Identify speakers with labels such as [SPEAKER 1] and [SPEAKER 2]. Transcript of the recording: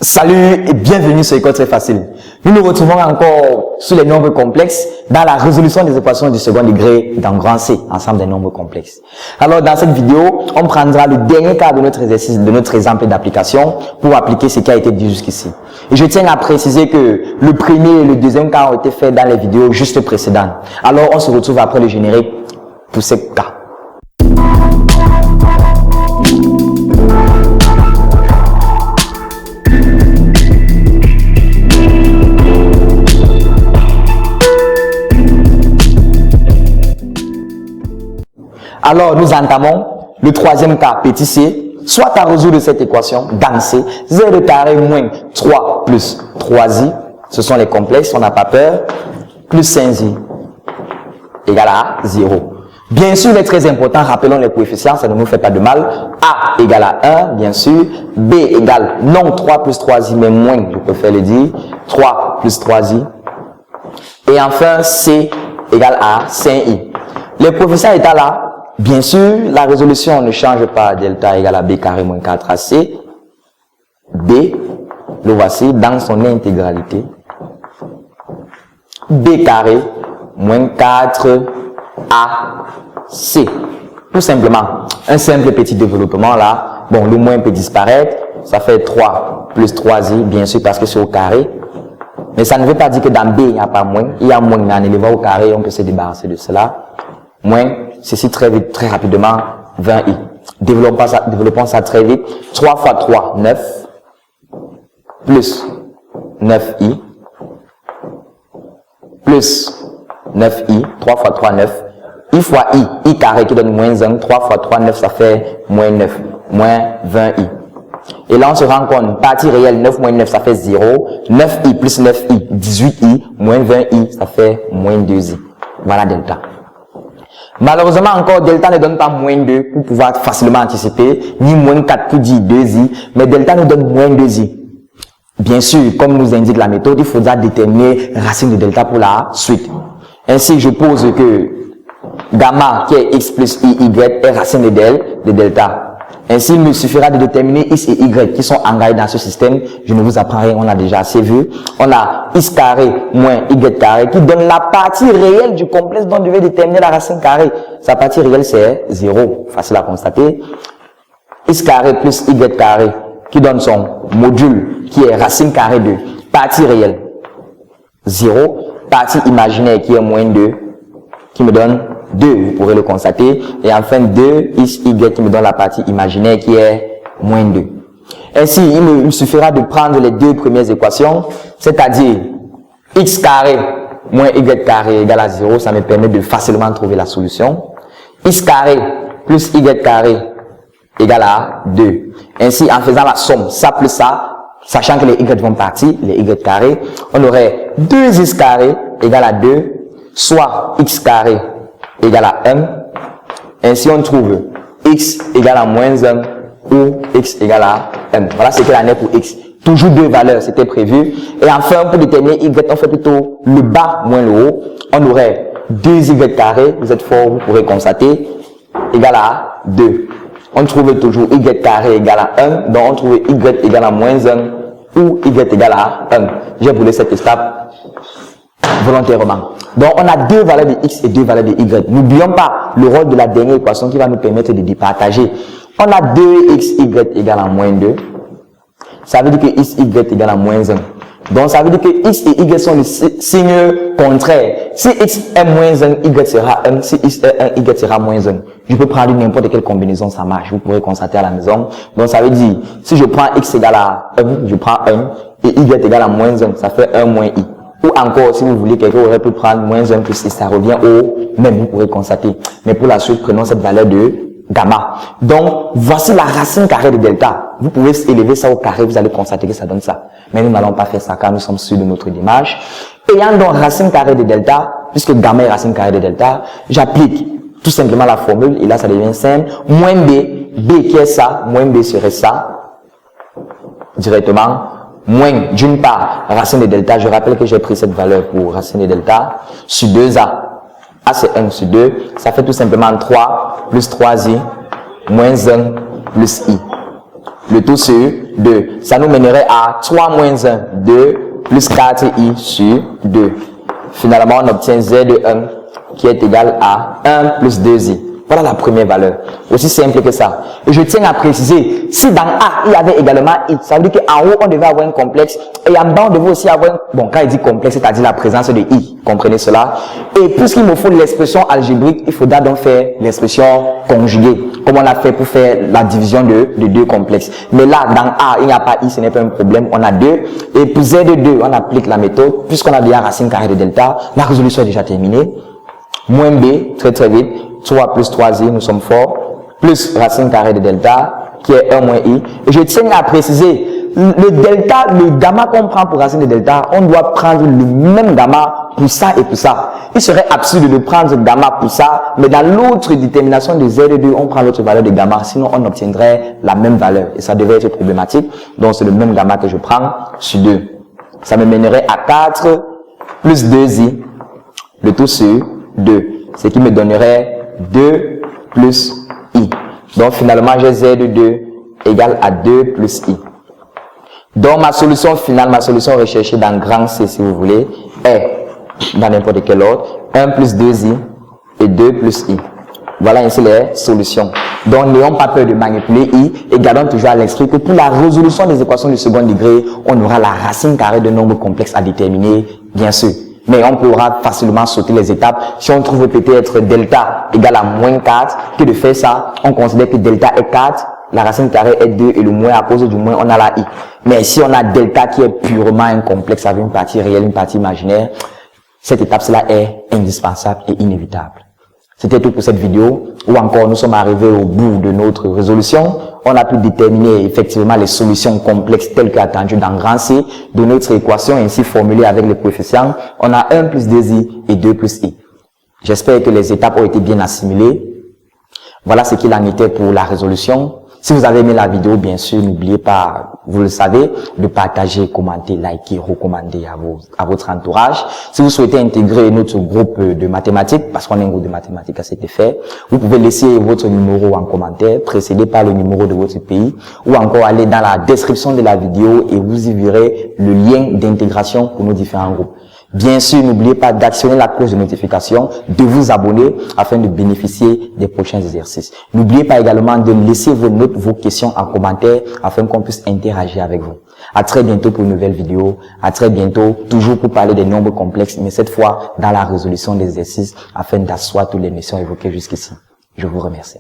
[SPEAKER 1] Salut et bienvenue sur École très facile. Nous nous retrouvons encore sur les nombres complexes dans la résolution des équations du second degré dans grand C, ensemble des nombres complexes. Alors dans cette vidéo, on prendra le dernier cas de notre exercice, de notre exemple d'application pour appliquer ce qui a été dit jusqu'ici. Et je tiens à préciser que le premier et le deuxième cas ont été faits dans les vidéos juste précédentes. Alors on se retrouve après le générique pour ces cas. Alors, nous entamons le troisième cas, petit c, soit à résoudre cette équation dans C, z carré moins 3 plus 3i, ce sont les complexes, on n'a pas peur, plus 5i égale à 0. Bien sûr, il est très important, rappelons les coefficients, ça ne nous fait pas de mal. A égale à 1, bien sûr. B égale non 3 plus 3i, mais moins, je préfère le dire, 3 plus 3i. Et enfin, C égale à 5i. Les coefficients étant là, bien sûr, la résolution ne change pas. Delta égale à b carré moins 4ac. B, le voici dans son intégralité. B carré moins 4ac. Tout simplement, un simple petit développement là. Bon, le moins peut disparaître. Ça fait 3 plus 3i, bien sûr, parce que c'est au carré. Mais ça ne veut pas dire que dans B, il n'y a pas moins. Il y a moins, mais en élevant au carré, on peut se débarrasser de cela. Moins, ceci très vite, très rapidement, 20i. Développons ça très vite. 3 fois 3, 9. Plus 9i. Plus 9i. 3 fois 3, 9. I fois i carré qui donne moins 1. 3 fois 3, 9, ça fait moins 9. Moins 20i. Et là, on se rend compte, partie réelle, 9 moins 9, ça fait 0. 9i plus 9i, 18i. Moins 20i, ça fait moins 2i. Voilà delta. Malheureusement encore, delta ne donne pas moins 2 pour pouvoir facilement anticiper, ni moins 4 pour dire 2i, mais delta nous donne moins 2i. Bien sûr, comme nous indique la méthode, il faudra déterminer racine de delta pour la suite. Ainsi, je pose que gamma qui est x plus y est racine de delta. Ainsi, il me suffira de déterminer x et y qui sont engagés dans ce système. Je ne vous apprends rien, on a déjà assez vu. On a x carré moins y carré qui donne la partie réelle du complexe dont on devait déterminer la racine carrée. Sa partie réelle, c'est 0. Facile à constater. X carré plus y carré qui donne son module qui est racine carrée de partie réelle 0. Partie imaginaire qui est moins 2 qui me donne 2, vous pourrez le constater. Et enfin 2, x, y qui me donne la partie imaginaire qui est moins 2. Ainsi, il me suffira de prendre les deux premières équations, c'est-à-dire x carré moins y carré égale à 0, ça me permet de facilement trouver la solution. X carré plus y carré égale à 2. Ainsi, en faisant la somme, ça plus ça, sachant que les y vont partir, les y carrés, on aurait 2x carré égale à 2, soit x carré égale à 1. Ainsi, on trouve x égale à moins 1 ou x égale à 1. Voilà ce qu'il en est pour x. Toujours deux valeurs, c'était prévu. Et enfin, pour déterminer y, on fait plutôt le bas moins le haut. On aurait 2y carré, vous êtes fort, vous pourrez constater, égale à 2. On trouve toujours y carré égale à 1, donc on trouve y égale à moins 1 ou y égale à 1. J'ai brûlé cette étape volontairement. Donc, on a deux valeurs de x et deux valeurs de y. N'oublions pas le rôle de la dernière équation qui va nous permettre de départager. On a 2xy égale à moins 2. Ça veut dire que xy égale à moins 1. Donc, ça veut dire que x et y sont les signes contraires. Si x est moins 1, y sera 1. Si x est 1, y sera moins 1. Je peux prendre n'importe quelle combinaison, ça marche. Vous pourrez constater à la maison. Donc, ça veut dire, si je prends x égale à 1, je prends 1. Et y égale à moins 1, ça fait 1 moins i. Ou encore, si vous voulez, quelqu'un aurait pu prendre moins 1 plus i, ça revient au même, vous pourrez constater. Mais pour la suite, prenons cette valeur de gamma. Donc, voici la racine carrée de delta. Vous pouvez élever ça au carré, vous allez constater que ça donne ça. Mais nous n'allons pas faire ça car nous sommes sûrs de notre démarche. Ayant donc racine carrée de delta, puisque gamma est racine carrée de delta, j'applique tout simplement la formule, et là ça devient simple. Moins b, b qui est ça, moins b serait ça, directement. Moins, d'une part, racine de delta, je rappelle que j'ai pris cette valeur pour racine de delta, sur 2a. A c'est 1 sur 2, ça fait tout simplement 3 plus 3i, moins 1 plus i. Le tout sur 2. Ça nous mènerait à 3 moins 1, 2, plus 4i sur 2. Finalement, on obtient z de 1 qui est égal à 1 plus 2i. Voilà la première valeur. Aussi simple que ça. Et je tiens à préciser, si dans A, il y avait également I, ça veut dire qu'en haut, on devait avoir un complexe. Et en bas, on devait aussi avoir bon, quand il dit complexe, c'est-à-dire la présence de I. Comprenez cela? Et puisqu'il me faut l'expression algébrique, il faudra donc faire l'expression conjuguée, comme on a fait pour faire la division de deux complexes. Mais là, dans A, il n'y a pas I, ce n'est pas un problème. On a 2. Et pour Z de 2, on applique la méthode. Puisqu'on a déjà racine carrée de delta, la résolution est déjà terminée. Moins B, très vite. 3 plus 3i, nous sommes forts, plus racine carrée de delta, qui est 1 moins i. Et je tiens à préciser, le delta, le gamma qu'on prend pour racine de delta, on doit prendre le même gamma pour ça et pour ça. Il serait absurde de prendre gamma pour ça, mais dans l'autre détermination de Z2, on prend l'autre valeur de gamma, sinon on obtiendrait la même valeur. Et ça devait être problématique. Donc c'est le même gamma que je prends sur 2. Ça me mènerait à 4 plus 2i, le tout sur 2. Ce qui me donnerait 2 plus i. Donc finalement, j'ai z de 2 égale à 2 plus i. Donc ma solution finale, ma solution recherchée dans grand C si vous voulez, est dans n'importe quel ordre, 1 plus 2i et 2 plus i. Voilà ainsi les solutions. Donc n'ayons pas peur de manipuler i et gardons toujours à l'esprit que pour la résolution des équations du second degré, on aura la racine carrée de nombres complexes à déterminer, bien sûr. Mais on pourra facilement sauter les étapes si on trouve peut-être delta égale à moins 4, que de faire ça, on considère que delta est 4, la racine carrée est 2 et le moins à cause du moins on a la i. Mais si on a delta qui est purement un complexe avec une partie réelle, une partie imaginaire, cette étape-là est indispensable et inévitable. C'était tout pour cette vidéo, ou encore nous sommes arrivés au bout de notre résolution. On a pu déterminer effectivement les solutions complexes telles qu'attendues dans grand C de notre équation ainsi formulée avec les coefficients. On a 1 plus 2i et 2 plus i. J'espère que les étapes ont été bien assimilées. Voilà ce qu'il en était pour la résolution. Si vous avez aimé la vidéo, bien sûr, n'oubliez pas, vous le savez, de partager, commenter, liker, recommander à votre entourage. Si vous souhaitez intégrer notre groupe de mathématiques, parce qu'on est un groupe de mathématiques à cet effet, vous pouvez laisser votre numéro en commentaire, précédé par le numéro de votre pays, ou encore aller dans la description de la vidéo et vous y verrez le lien d'intégration pour nos différents groupes. Bien sûr, n'oubliez pas d'actionner la cloche de notification, de vous abonner afin de bénéficier des prochains exercices. N'oubliez pas également de laisser vos notes, vos questions en commentaire afin qu'on puisse interagir avec vous. À très bientôt pour une nouvelle vidéo. À très bientôt, toujours pour parler des nombres complexes, mais cette fois dans la résolution des exercices afin d'asseoir toutes les notions évoquées jusqu'ici. Je vous remercie.